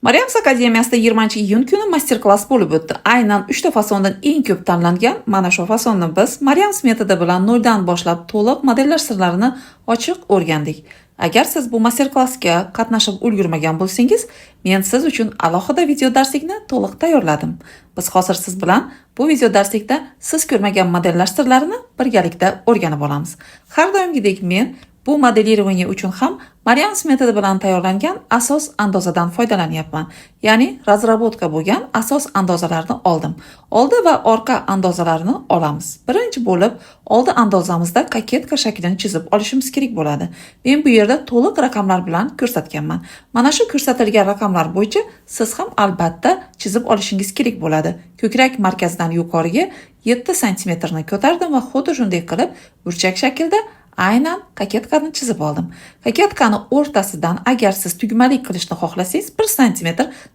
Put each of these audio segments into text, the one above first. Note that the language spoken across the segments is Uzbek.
Maryams Akademiyasida 20-iyun kuni master-klass bo'lib o'tdi. Aynan 3 ta fasondan eng ko'p tanlangan mana shu fasonni biz Maryams metodi bilan noldan boshlab to'liq modellash sirlarini ochiq o'rgandik. Agar siz bu master-klassga qatnashib ulgurmagan bo'lsangiz, men siz uchun alohida video darslikni to'liq tayyorladim. Biz hozir siz bilan bu video darslikda siz ko'rmagan modellash sirlarini birgalikda o'rganib olamiz. Har doimgidek men bu modelирование uchun ham Maryams metodi bilan tayyorlangan asos andozadan foydalanyapman. Ya'ni razrabotka bo'lgan asos andozalarni oldim. Oldi va orqa andozalarni olamiz. Birinchi bo'lib, oldi andozamizda koketka shaklini chizib olishimiz kerak bo'ladi. Men bu yerda to'liq raqamlar bilan ko'rsatganman. Mana shu ko'rsatilgan raqamlar bo'yicha siz ham albatta chizib olishingiz kerak bo'ladi. Ko'krak markazidan yuqoriga 7 sm ni ko'tardim va xuddi shunday qilib burchak shaklda aynan koketkani chizib oldim. Koketkani o'rtasidan agar siz tugmalik qilishni xohlasangiz 1 sm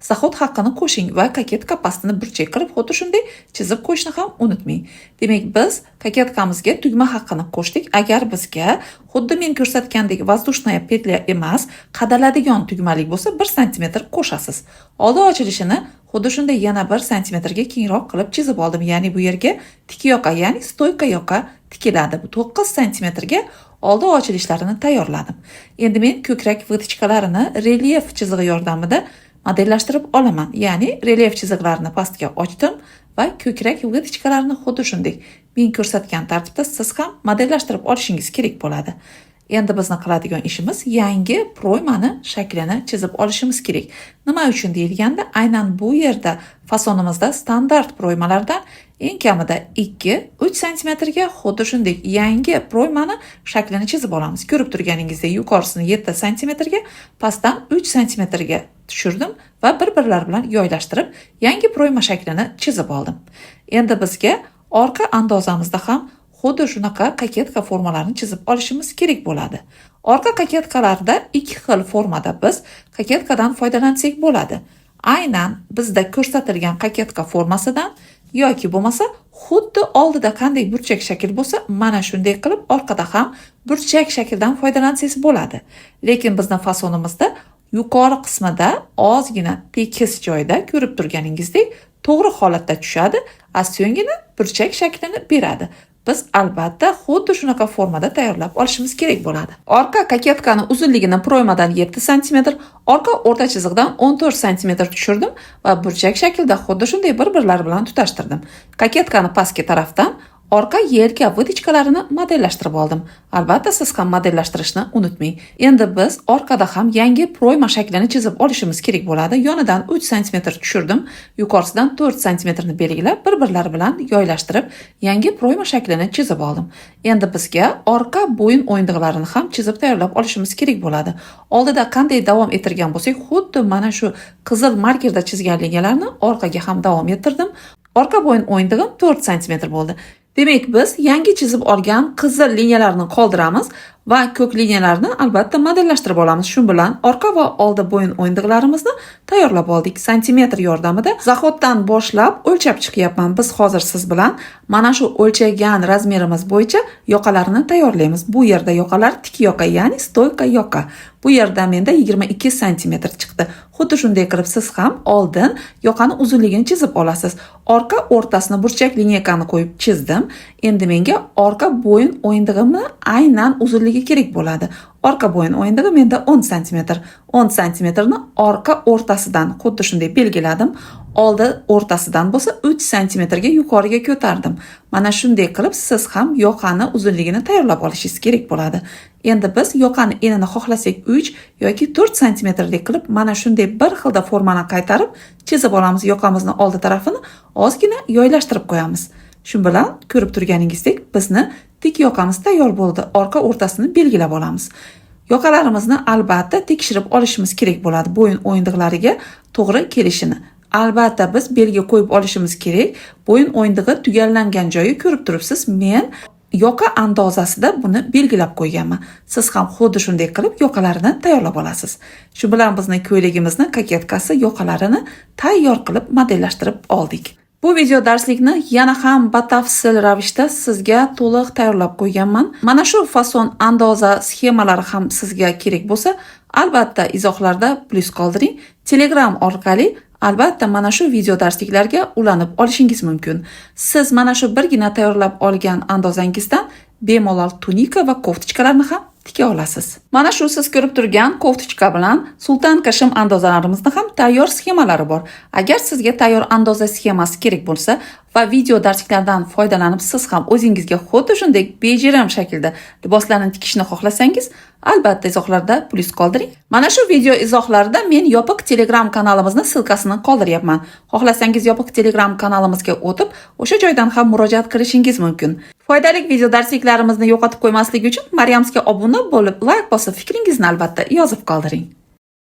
zahot haqqini qo'shing va koketka pastini burchak qilib xuddi shunday chizib qo'yishni ham unutmang. Demak, biz koketkamizga tugma haqqini qo'shdik. Agar bizga xuddi men ko'rsatgandek воздушная петля emas, qadaladigan tugmalik bo'lsa 1 sm qo'shasiz. Oldi ochilishini xuddi shunday yana 1 sm ga kengroq qilib chizib oldim. Ya'ni bu yerga tik yoqa, ya'ni stoyka yoqa tikiladi. Bu 9 sm ga oldi ochilishlarini tayyorladim. Endi men ko'krak vitichkalarini relyef chizig'i yordamida modellashtirib olaman. Ya'ni relyef chiziqlarini pastga ochdim va ko'krak vitichkalarini xuddi shunday men ko'rsatgan tartibda siz ham modellashtirib olishingiz kerak bo'ladi. Endi bizni qiladigan ishimiz yangi proymani shaklini chizib olishimiz kerak. Nima uchun deyilganda, aynan bu yerda fasonimizda standart proymalardan eng kamida 2-3 sm ga xuddi shunday yangi proymani shaklini chizib olamiz. Ko'rib turganingizdek, yuqorisini 7 sm ga, pastdan 3 sm ga tushirdim va bir-birlari bilan yoylashtirib yangi proyma shaklini chizib oldim. Endi bizga orqa andozamizda ham xuddi shunaqa koketka formalarini chizib olishimiz kerak bo'ladi. Orqa koketkalarda ikki xil formada biz koketkadan foydalansak bo'ladi. Aynan bizda ko'rsatilgan koketka formasidan yoki bo'lmasa xuddi oldida qanday burchak shakl bo'lsa, mana shunday qilib orqada ham burchak shakldan foydalansangiz bo'ladi. Lekin bizning fasonimizda yuqori qismida ozgina tekis joyda ko'rib turganingizdek to'g'ri holatda tushadi, so'nggina burchak shaklini beradi. Biz albatta xuddi shunaqa formada tayyorlab olishimiz kerak bo'ladi. Orqa koketkani uzunligini proymadan 7 sm, orqa o'rta chiziqdan 14 sm tushirdim va burchak shaklda xuddi shunday bir-birlari bilan tutashtirdim. Koketkani pastki tarafdan orqa yelka vitichkalarini modellashtirib oldim. Albatta siz ham modellashtirishni unutmang. Endi biz orqada ham yangi proyma shaklini chizib olishimiz kerak bo'ladi. Yonidan 3 sm tushirdim, yuqorisidan 4 sm ni belgilab bir-birlari bilan yoylashtirib yangi proyma shaklini chizib oldim. Endi bizga orqa bo'yin o'yindiqlarini ham chizib tayyorlab olishimiz kerak bo'ladi. Oldida qanday davom ettirgan bo'lsak, xuddi mana shu qizil markerda chizgan liniyalarni orqaga ham davom ettirdim. Orqa bo'yin o'yindig'im 4 sm bo'ldi. Demak, biz yangi chizib olgan qizil liniyalarni qoldiramiz va ko'k liniyalarni albatta modellashtirib olamiz. Shu bilan orqa va oldi bo'yin o'yindiqlarimizni tayyorlab oldik. Santimetr yordamida zahotdan boshlab o'lchab chiqyapman. Biz hozir siz bilan mana shu o'lchagan razmerimiz bo'yicha yoqalarni tayyorlaymiz. Bu yerda yoqalar tik yoqa, ya'ni stoyka yoqa. Bu yerda menda 22 sm chiqdi. Xuddi shunday qilib siz ham oldin yoqani uzunligini chizib olasiz. Orqa o'rtasini burchak liniyakani qo'yib chizdim. Endi menga orqa bo'yin o'yindig'imni aynan uzunligi kerak bo'ladi. Orqa bo'yin o'yindig'i menda 10 sm. 10 sm ni orqa o'rtasidan xuddi shunday belgiladim. Oldi o'rtasidan bo'lsa 3 sm ga yuqoriga ko'tardim. Mana shunday qilib siz ham yoqani uzunligini tayyorlab olishingiz kerak bo'ladi. Endi biz yoqani enini xohlasak 3 yoki 4 sm dek qilib mana shunday bir xilda formani qaytarib chizib olamiz. Yoqamizni oldi tarafini ozgina yoylashtirib qo'yamiz. Shu bilan ko'rib turganingizdek bizni tik yoqamiz tayyor bo'ldi. Orqa o'rtasini belgilab olamiz. Yoqalarimizni albatta tekshirib olishimiz kerak bo'ladi bo'yin o'yindiqlariga to'g'ri kelishini. Albatta biz belgi qo'yib olishimiz kerak. Bo'yin o'yindig'i tugallangan joyi ko'rib turibsiz. Men yoqa andozasida buni belgilab qo'yganman. Siz ham xuddi shunday qilib yoqalarini tayyorlab olasiz. Shu bilan bizning ko'ylagimizni koketkasi yoqalarini tayyor qilib modellashtirib oldik. Bu video darslikni yana ham batafsil ravishda sizga to'liq tayyorlab qo'yganman. Mana shu fason andoza sxemalari ham sizga kerak bo'lsa, albatta izohlarda plus qoldiring. Telegram orqali albatta mana shu video darsliklarga ulanib olishingiz mumkin. Siz mana shu birgina tayyorlab olgan andozangizdan bemalol tunika va koftichkalarni ham tika olasiz. Mana shu siz ko'rib turgan koftichka bilan sultan kashim andozalarimizni ham tayyor sxemalari bor. Agar sizga tayyor andoza sxemasi kerak bo'lsa va video darsliklardan foydalanib siz ham o'zingizga xuddi shunday bejirim shaklda liboslarni tikishni xohlasangiz, albatta izohlarda plus qoldiring. Mana shu video izohlarida men yopiq Telegram kanalimizni silkasini qoldiryapman. Xohlasangiz yopiq Telegram kanalimizga o'tib, o'sha joydan ham murojaat qilishingiz mumkin. Foydali video darsliklarimizni yo'qotib qo'ymaslik uchun Maryamsga obuna bo'lib, like bosib, fikringizni albatta yozib qoldiring.